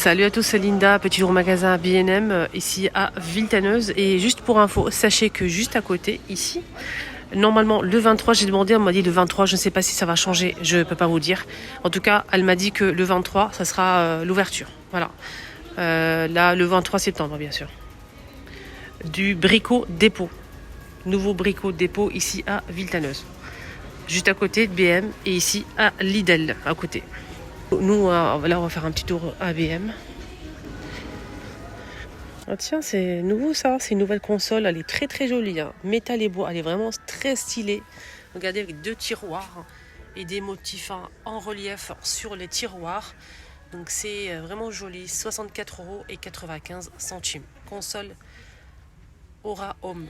Salut à tous, c'est Linda, petit jour magasin B&M ici à Villetaneuse. Et juste pour info, sachez que juste à côté, ici, normalement le 23, j'ai demandé, on m'a dit le 23, je ne sais pas si ça va changer, je ne peux pas vous dire. En tout cas, elle m'a dit que le 23, ça sera l'ouverture. Voilà. Là, le 23 septembre, bien sûr. Du Brico Dépôt. Nouveau Brico Dépôt ici à Villetaneuse. Juste à côté de BM et ici à Lidl, à côté. Nous, là, on va faire un petit tour à BM. Ah tiens, c'est nouveau ça, c'est une nouvelle console, elle est très très jolie. Hein. Métal et bois, elle est vraiment très stylée. Regardez, avec deux tiroirs et des motifs en relief sur les tiroirs. Donc c'est vraiment joli, 64,95 €. Console Aura Home.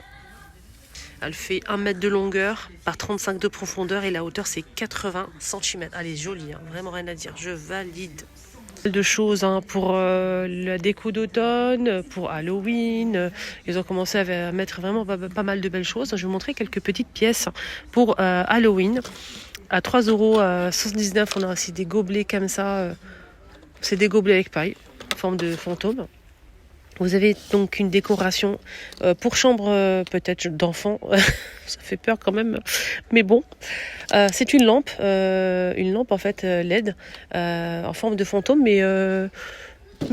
Elle fait 1 mètre de longueur par 35 de profondeur et la hauteur c'est 80 cm. Elle est jolie, hein, vraiment rien à dire, je valide. De choses pour la déco d'automne, pour Halloween. Ils ont commencé à mettre vraiment pas mal de belles choses. Je vais vous montrer quelques petites pièces pour Halloween. À 3,79 €, on a aussi des gobelets comme ça. C'est des gobelets avec paille, en forme de fantôme. Vous avez donc une décoration pour chambre peut-être d'enfant. Ça fait peur quand même, mais bon. C'est une lampe en fait LED en forme de fantôme, mais une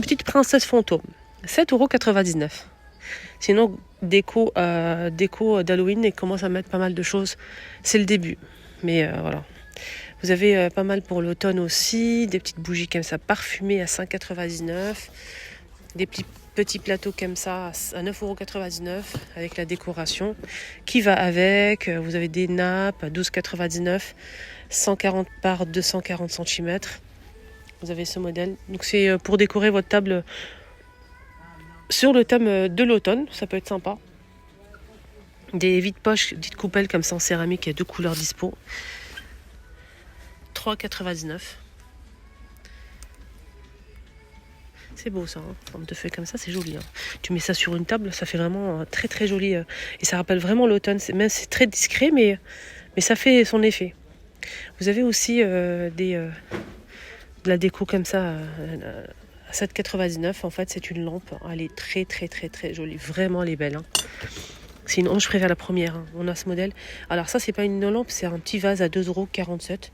petite princesse fantôme. 7,99 €. Sinon, déco d'Halloween, et commence à mettre pas mal de choses. C'est le début, mais voilà. Vous avez pas mal pour l'automne aussi, des petites bougies comme ça parfumées à 5,99 €. Des petits plateaux comme ça à 9,99 € avec la décoration qui va avec. Vous avez des nappes à 12,99 €, 140 par 240 cm. Vous avez ce modèle. Donc c'est pour décorer votre table sur le thème de l'automne. Ça peut être sympa. Des vides-poches, dites coupelles comme ça en céramique. Il y a deux couleurs dispo. 3,99 €. C'est beau ça, hein. Forme de feuille comme ça, c'est joli. Hein. Tu mets ça sur une table, ça fait vraiment très très joli. Et ça rappelle vraiment l'automne. C'est très discret, mais ça fait son effet. Vous avez aussi de la déco comme ça à 7,99 €. En fait, c'est une lampe. Elle est très très très très jolie. Vraiment, elle est belle. Hein. Sinon, je préfère la première. Hein. On a ce modèle. Alors ça, c'est pas une lampe, c'est un petit vase à 2,47 €.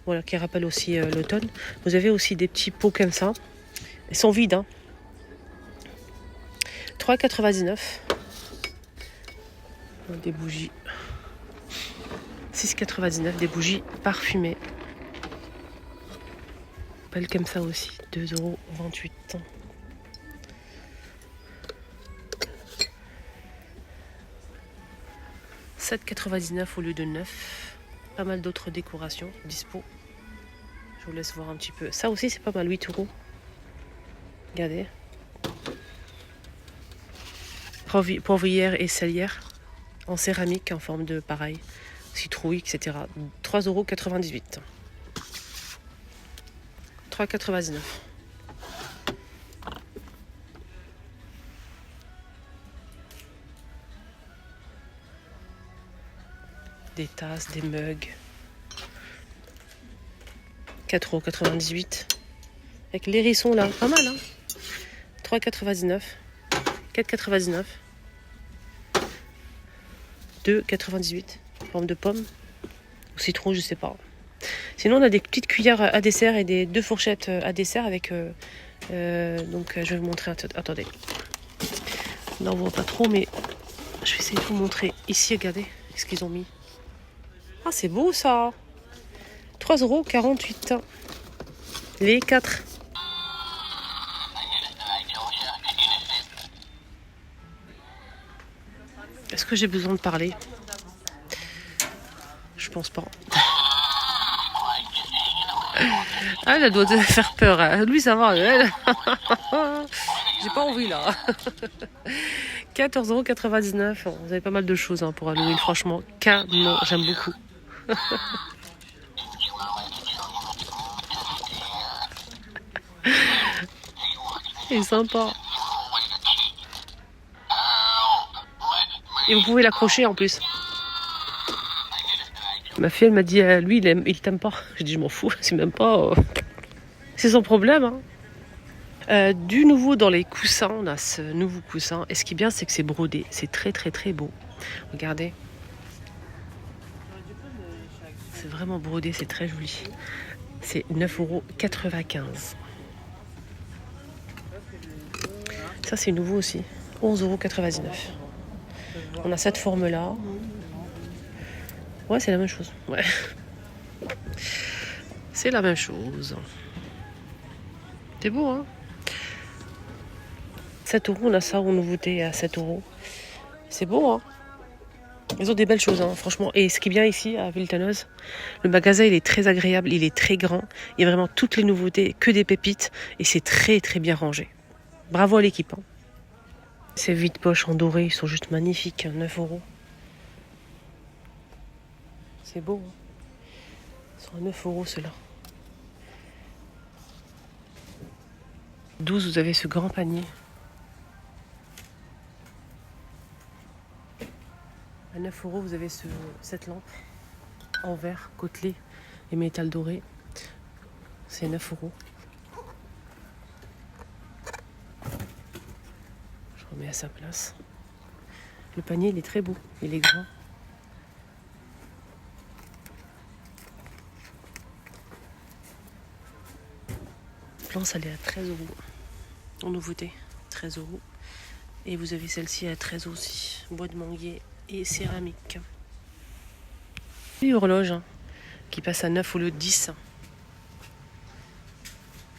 Voilà, qui rappelle aussi l'automne. Vous avez aussi des petits pots comme ça. Ils sont vides, hein. 3,99 €. Des bougies. 6,99 € des bougies parfumées. Belle comme ça aussi. 2,28 €. « 7,99 € au lieu de 9 €. Pas mal d'autres décorations dispo. Je vous laisse voir un petit peu. Ça aussi, c'est pas mal, 8 €. Regardez. Poivrière et salière en céramique en forme de pareil. Citrouille, etc. 3,98 €. 3,99 €. Des tasses, des mugs. 4,98 €. Avec l'hérisson là, pas mal hein. 3,99 €. 4,99 €. 2,98 €. Forme de pomme. Ou citron, je sais pas. Sinon, on a des petites cuillères à dessert et des deux fourchettes à dessert avec. Donc, je vais vous montrer. Attendez. Là, on voit pas trop, mais je vais essayer de vous montrer. Ici, regardez ce qu'ils ont mis. Ah, c'est beau ça. 3,48 €. Les 4. Est-ce que j'ai besoin de parler? Je pense pas. Ah, elle doit faire peur. Hein. Lui, ça va. Elle. J'ai pas envie là. 14,99 €. Vous avez pas mal de choses hein, pour Halloween. Franchement, canon. J'aime beaucoup. Il est sympa. Et vous pouvez l'accrocher en plus. Ma fille, elle m'a dit, lui, il t'aime pas. J'ai dit, je m'en fous, c'est même pas... c'est son problème. Hein. Du nouveau dans les coussins, on a ce nouveau coussin. Et ce qui est bien, c'est que c'est brodé. C'est très très très beau. Regardez. C'est vraiment brodé, c'est très joli. C'est 9,95 €. Ça, c'est nouveau aussi. 11,99 €. On a cette forme-là. Ouais, c'est la même chose. Ouais. C'est la même chose. C'est beau, hein? 7 €, on a ça en nouveauté à 7 €. C'est beau, hein? Ils ont des belles choses, hein, franchement. Et ce qui est bien ici, à Villetaneuse, le magasin, il est très agréable, il est très grand. Il y a vraiment toutes les nouveautés, que des pépites. Et c'est très, très bien rangé. Bravo à l'équipe, hein. Ces vide-poches en doré, ils sont juste magnifiques, 9 €. C'est beau, hein? Ils sont à 9 € ceux-là. 12, vous avez ce grand panier. À 9 €, vous avez cette lampe en verre, côtelé et métal doré. C'est 9 €. Je remets à sa place. Le panier, il est très beau. Il est grand. Plance, elle est à 13 € en nouveauté. 13 €. Et vous avez celle-ci à 13 € aussi. Bois de manguier et céramique. Et horloge, hein, qui passe à 9 au lieu de 10.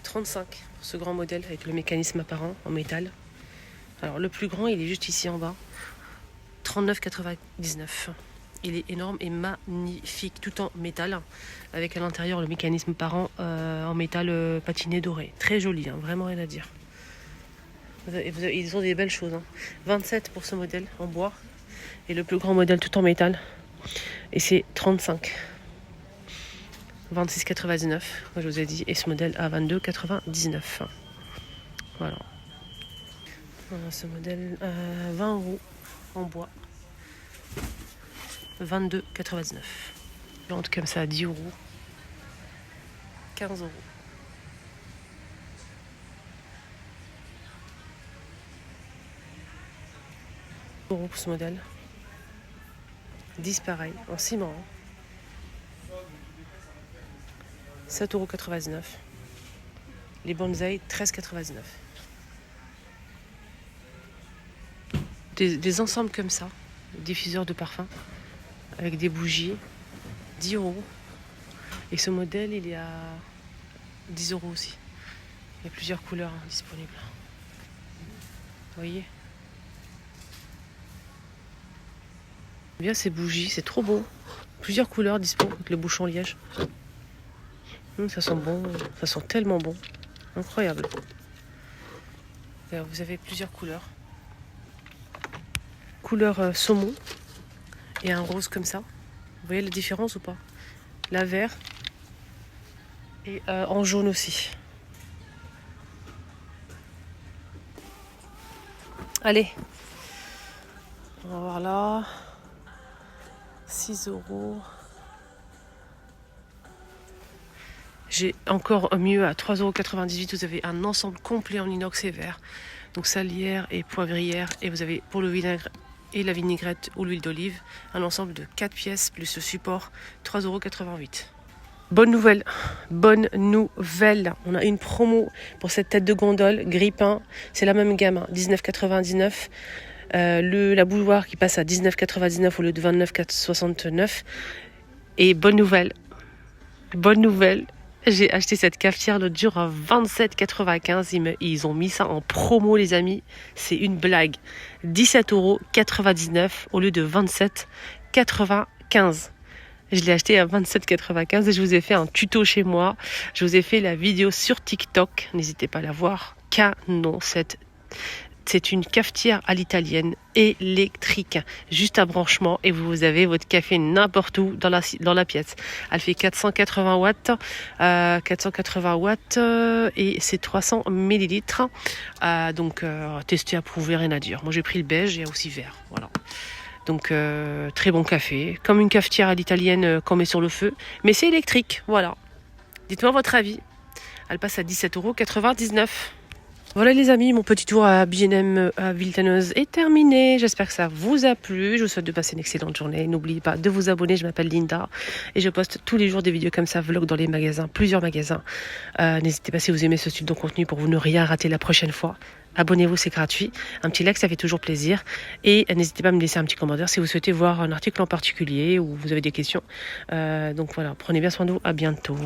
35 pour ce grand modèle avec le mécanisme apparent en métal. Alors le plus grand, il est juste ici en bas. 39,99 €. Il est énorme et magnifique, tout en métal, avec à l'intérieur le mécanisme apparent en métal patiné doré. Très joli, hein, vraiment rien à dire. Ils ont des belles choses, hein. 27 pour ce modèle en bois et le plus grand modèle tout en métal. Et c'est 35. 26,99 €, comme je vous ai dit, et ce modèle à 22,99 €. Voilà. Voilà ce modèle à 20 € en bois. 22,99 €. Lente comme ça à 10 €. 15 €. Pour ce modèle. 10 pareil, en ciment. 7,99 €. Les bonsaïs, 13,99 €. Des ensembles comme ça, diffuseurs de parfum, avec des bougies, 10 €. Et ce modèle, il est à 10 € aussi. Il y a plusieurs couleurs, hein, disponibles. Vous voyez? Bien ces bougies, c'est trop beau. Plusieurs couleurs dispo avec le bouchon liège. Ça sent bon, ça sent tellement bon. Incroyable. Alors, vous avez plusieurs couleurs. Couleur saumon et un rose comme ça. Vous voyez la différence ou pas? La vert et en jaune aussi. Allez, on va voir là. 6 €. J'ai encore mieux à 3,98 €. Vous avez un ensemble complet en inox et vert. Donc salière et poivrière. Et vous avez pour le vinaigre et la vinaigrette ou l'huile d'olive un ensemble de 4 pièces plus ce support. 3,88 €. Bonne nouvelle. On a une promo pour cette tête de gondole gris peint. C'est la même gamme, 19,99 €. La bouilloire qui passe à 19,99 € au lieu de 29,69 €. Et bonne nouvelle, j'ai acheté cette cafetière l'autre jour à 27,95 €. Ils ont mis ça en promo, les amis. C'est une blague. 17,99 € au lieu de 27,95 €. Je l'ai acheté à 27,95 € et je vous ai fait un tuto chez moi. Je vous ai fait la vidéo sur TikTok. N'hésitez pas à la voir. Canon, c'est une cafetière à l'italienne électrique, juste à branchement et vous avez votre café n'importe où dans la pièce. Elle fait 480 watts, et c'est 300 millilitres. Donc testé, approuvé, rien à dire. Moi j'ai pris le beige et aussi vert. Voilà. Donc très bon café, comme une cafetière à l'italienne qu'on met sur le feu, mais c'est électrique. Voilà. Dites-moi votre avis. Elle passe à 17,99 €. Voilà les amis, mon petit tour à B&M à Villetaneuse est terminé. J'espère que ça vous a plu. Je vous souhaite de passer une excellente journée. N'oubliez pas de vous abonner. Je m'appelle Linda et je poste tous les jours des vidéos comme ça, vlog dans les magasins, plusieurs magasins. N'hésitez pas si vous aimez ce style de contenu pour vous ne rien rater la prochaine fois. Abonnez-vous, c'est gratuit. Un petit like, ça fait toujours plaisir. Et n'hésitez pas à me laisser un petit commentaire si vous souhaitez voir un article en particulier ou vous avez des questions. Donc voilà, prenez bien soin de vous. À bientôt.